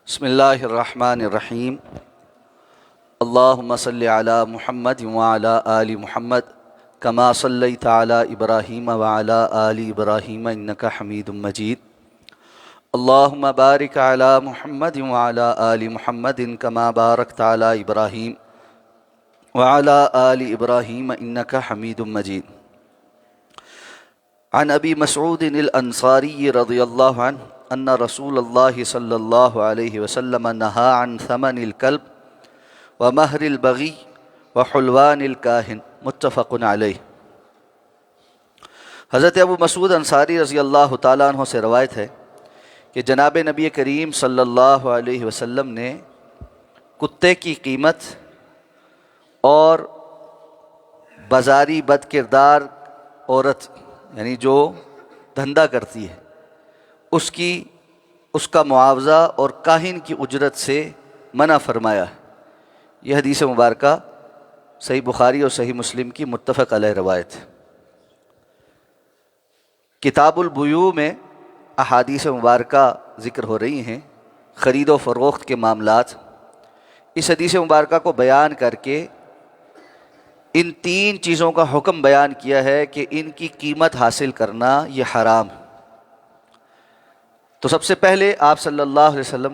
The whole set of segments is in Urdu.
بسم اللہ الرحمن الرحیم اللہم صلی علی محمد وعلی آل محمد کما صلیت علی ابراہیم وعلی آل ابراہیم انک حمید مجید اللہم بارک علی محمد وعلی آل محمد کما بارکت علی ابراہیم وعلی آل ابراہیم انک حمید مجید عن ابی مسعود الانصاری رضی اللہ عنہ ان رسول اللہ صلی اللہ علیہ وسلم نہا عن ثمن الکلب ومہر البغی وحلوان الکاہن متفق علیہ۔ حضرت ابو مسعود انصاری رضی اللہ تعالیٰ عنہ سے روایت ہے کہ جناب نبی کریم صلی اللہ علیہ وسلم نے کتے کی قیمت اور بازاری بد کردار عورت یعنی جو دھندا کرتی ہے اس کا معاوضہ اور کاہن کی اجرت سے منع فرمایا ہے۔ یہ حدیث مبارکہ صحیح بخاری اور صحیح مسلم کی متفق علیہ روایت ہے۔ کتاب البیوع میں احادیث مبارکہ ذکر ہو رہی ہیں، خرید و فروخت کے معاملات۔ اس حدیث مبارکہ کو بیان کر کے ان تین چیزوں کا حکم بیان کیا ہے کہ ان کی قیمت حاصل کرنا یہ حرام ہے۔ تو سب سے پہلے آپ صلی اللہ علیہ وسلم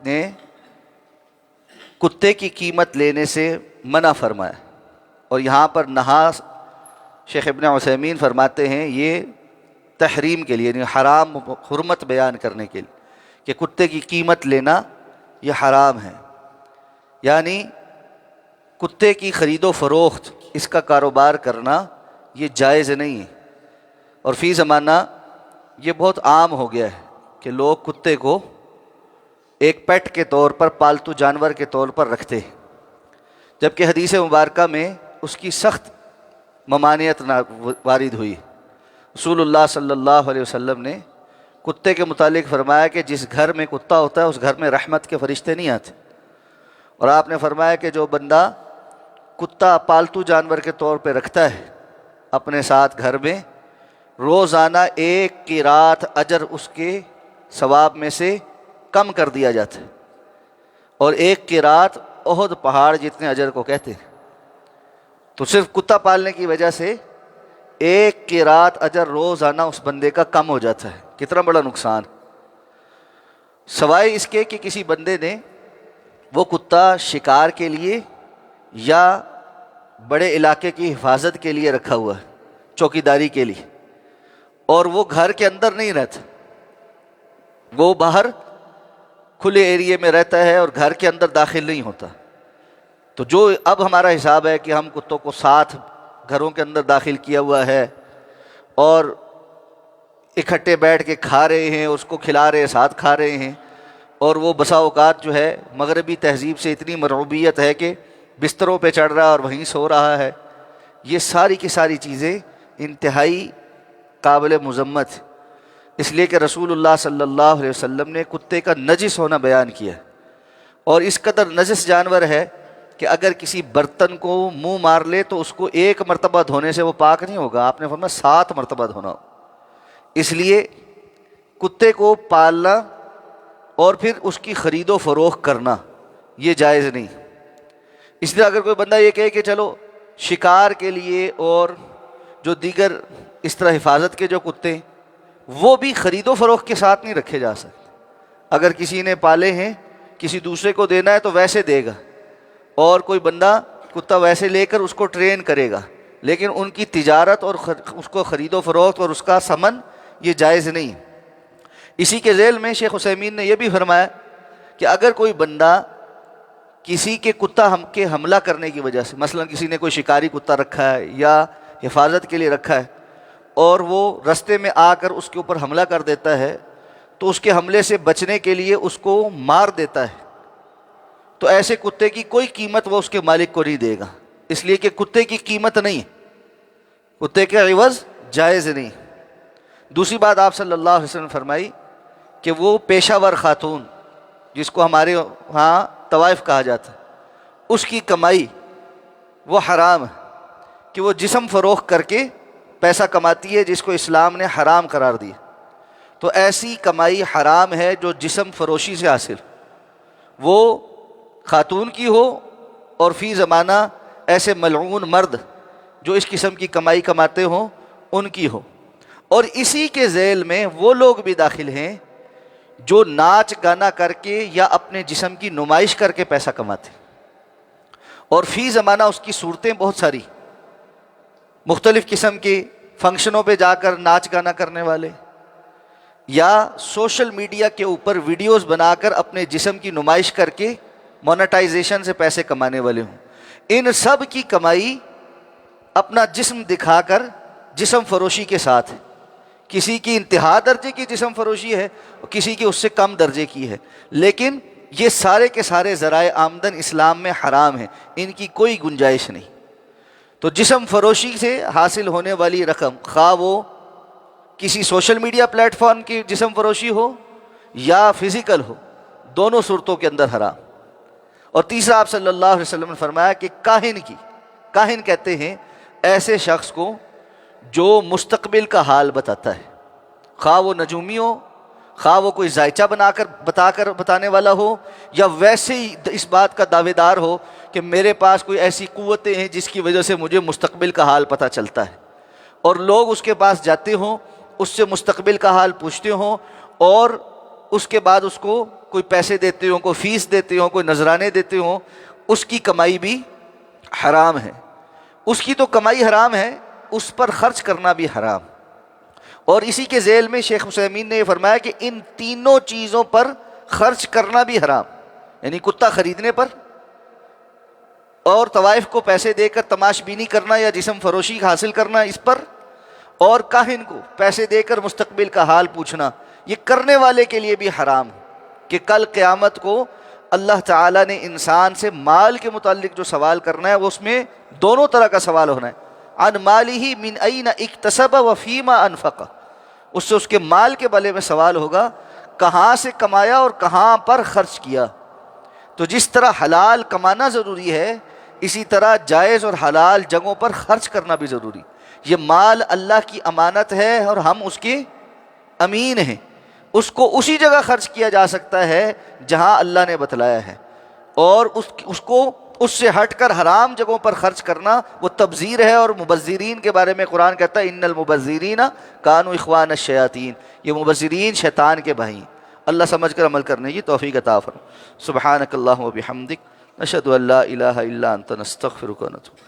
نے کتے کی قیمت لینے سے منع فرمایا، اور یہاں پر نہا شیخ ابن عثیمین فرماتے ہیں یہ تحریم کے لیے، یعنی حرام حرمت بیان کرنے کے لیے کہ کتے کی قیمت لینا یہ حرام ہے، یعنی کتے کی خرید و فروخت اس کا کاروبار کرنا یہ جائز نہیں ہے۔ اور فی زمانہ یہ بہت عام ہو گیا ہے کہ لوگ کتے کو ایک پیٹ کے طور پر، پالتو جانور کے طور پر رکھتے ہیں، جبکہ حدیث مبارکہ میں اس کی سخت ممانعت وارد ہوئی۔ رسول اللہ صلی اللہ علیہ وسلم نے کتے کے متعلق فرمایا کہ جس گھر میں کتا ہوتا ہے اس گھر میں رحمت کے فرشتے نہیں آتے، اور آپ نے فرمایا کہ جو بندہ کتا پالتو جانور کے طور پہ رکھتا ہے اپنے ساتھ گھر میں، روزانہ ایک قیراط اجر اس کے ثواب میں سے کم کر دیا جاتا ہے، اور ایک قیراط احد پہاڑ جتنے اجر کو کہتے ہیں۔ تو صرف کتا پالنے کی وجہ سے ایک قیراط اجر روزانہ اس بندے کا کم ہو جاتا ہے، کتنا بڑا نقصان۔ سوائے اس کے کہ کسی بندے نے وہ کتا شکار کے لیے یا بڑے علاقے کی حفاظت کے لیے رکھا ہوا ہے، چوکیداری کے لیے، اور وہ گھر کے اندر نہیں رہتا، وہ باہر کھلے ایریے میں رہتا ہے اور گھر کے اندر داخل نہیں ہوتا۔ تو جو اب ہمارا حساب ہے کہ ہم کتوں کو ساتھ گھروں کے اندر داخل کیا ہوا ہے اور اکٹھے بیٹھ کے کھا رہے ہیں، اس کو کھلا رہے، ساتھ کھا رہے ہیں، اور وہ بسا اوقات جو ہے مغربی تہذیب سے اتنی مرعوبیت ہے کہ بستروں پہ چڑھ رہا ہے اور وہیں سو رہا ہے۔ یہ ساری کی ساری چیزیں انتہائی قابل مذمت، اس لیے کہ رسول اللہ صلی اللہ علیہ وسلم نے کتے کا نجس ہونا بیان کیا ہے، اور اس قدر نجس جانور ہے کہ اگر کسی برتن کو منہ مار لے تو اس کو ایک مرتبہ دھونے سے وہ پاک نہیں ہوگا، آپ نے فرمایا 7 مرتبہ دھونا ہو۔ اس لیے کتے کو پالنا اور پھر اس کی خرید و فروخت کرنا یہ جائز نہیں۔ اس لیے اگر کوئی بندہ یہ کہے کہ چلو شکار کے لیے اور جو دیگر اس طرح حفاظت کے جو کتے ہیں وہ بھی خرید و فروخت کے ساتھ نہیں رکھے جا سکتے، اگر کسی نے پالے ہیں کسی دوسرے کو دینا ہے تو ویسے دے گا، اور کوئی بندہ کتا ویسے لے کر اس کو ٹرین کرے گا، لیکن ان کی تجارت اور اس کو خرید و فروخت اور اس کا ثمن یہ جائز نہیں۔ اسی کے ذیل میں شیخ عثیمین نے یہ بھی فرمایا کہ اگر کوئی بندہ کسی کے کتا کے حملہ کرنے کی وجہ سے، مثلا کسی نے کوئی شکاری کتا رکھا ہے یا حفاظت کے لیے رکھا ہے، اور وہ رستے میں آ کر اس کے اوپر حملہ کر دیتا ہے، تو اس کے حملے سے بچنے کے لیے اس کو مار دیتا ہے، تو ایسے کتے کی کوئی قیمت وہ اس کے مالک کو نہیں دے گا، اس لیے کہ کتے کی قیمت نہیں، کتے کے عوض جائز نہیں۔ دوسری بات آپ صلی اللہ علیہ وسلم نے فرمائی کہ وہ پیشہ ور خاتون، جس کو ہمارے ہاں طوائف کہا جاتا ہے، اس کی کمائی وہ حرام ہے کہ وہ جسم فروخت کر کے پیسہ کماتی ہے، جس کو اسلام نے حرام قرار دیا۔ تو ایسی کمائی حرام ہے جو جسم فروشی سے حاصل، وہ خاتون کی ہو اور فی زمانہ ایسے ملعون مرد جو اس قسم کی کمائی کماتے ہوں ان کی ہو۔ اور اسی کے ذیل میں وہ لوگ بھی داخل ہیں جو ناچ گانا کر کے یا اپنے جسم کی نمائش کر کے پیسہ کماتے، اور فی زمانہ اس کی صورتیں بہت ساری، مختلف قسم کے فنکشنوں پہ جا کر ناچ گانا کرنے والے، یا سوشل میڈیا کے اوپر ویڈیوز بنا کر اپنے جسم کی نمائش کر کے مونیٹائزیشن سے پیسے کمانے والے ہوں۔ ان سب کی کمائی اپنا جسم دکھا کر جسم فروشی کے ساتھ ہے۔ کسی کی انتہا درجے کی جسم فروشی ہے، کسی کی اس سے کم درجے کی ہے، لیکن یہ سارے کے سارے ذرائع آمدن اسلام میں حرام ہیں، ان کی کوئی گنجائش نہیں۔ تو جسم فروشی سے حاصل ہونے والی رقم، خواہ وہ کسی سوشل میڈیا پلیٹ فارم کی جسم فروشی ہو یا فزیکل ہو، دونوں صورتوں کے اندر حرام۔ اور تیسرا، آپ صلی اللہ علیہ وسلم نے فرمایا کہ کاہن کہتے ہیں ایسے شخص کو جو مستقبل کا حال بتاتا ہے، خواہ وہ نجومی ہو، خواہ وہ کوئی ذائچہ بنا کر بتانے والا ہو، یا ویسے ہی اس بات کا دعوے دار ہو کہ میرے پاس کوئی ایسی قوتیں ہیں جس کی وجہ سے مجھے مستقبل کا حال پتہ چلتا ہے، اور لوگ اس کے پاس جاتے ہوں، اس سے مستقبل کا حال پوچھتے ہوں، اور اس کے بعد اس کو کوئی پیسے دیتے ہوں، کوئی فیس دیتے ہوں، کوئی نذرانے دیتے ہوں، اس کی کمائی بھی حرام ہے۔ اس کی تو کمائی حرام ہے، اس پر خرچ کرنا بھی حرام۔ اور اسی کے ذیل میں شیخ عثیمین نے یہ فرمایا کہ ان تینوں چیزوں پر خرچ کرنا بھی حرام، یعنی کتا خریدنے پر، اور طوائف کو پیسے دے کر تماش بینی کرنا یا جسم فروشی حاصل کرنا اس پر، اور کاہن کو پیسے دے کر مستقبل کا حال پوچھنا، یہ کرنے والے کے لیے بھی حرام ہے کہ کل قیامت کو اللہ تعالیٰ نے انسان سے مال کے متعلق جو سوال کرنا ہے وہ اس میں دونوں طرح کا سوال ہونا ہے۔ عن مالہ من این اکتسب وفیما انفق، اس سے اس کے مال کے بارے میں سوال ہوگا، کہاں سے کمایا اور کہاں پر خرچ کیا۔ تو جس طرح حلال کمانا ضروری ہے، اسی طرح جائز اور حلال جگہوں پر خرچ کرنا بھی ضروری۔ یہ مال اللہ کی امانت ہے اور ہم اس کے امین ہیں، اس کو اسی جگہ خرچ کیا جا سکتا ہے جہاں اللہ نے بتلایا ہے، اور اس کو اس سے ہٹ کر حرام جگہوں پر خرچ کرنا وہ تبذیر ہے۔ اور مبذرین کے بارے میں قرآن کہتا ہے ان المبذرین کانوا اخوان الشیاطین، یہ مبذرین شیطان کے بھائی۔ اللہ سمجھ کر عمل کرنے کی توفیق عطا فرما۔ سبحانک اللہم و بحمدک، نشہد ان لا الہ الا انت، نستغفرک و نتوب۔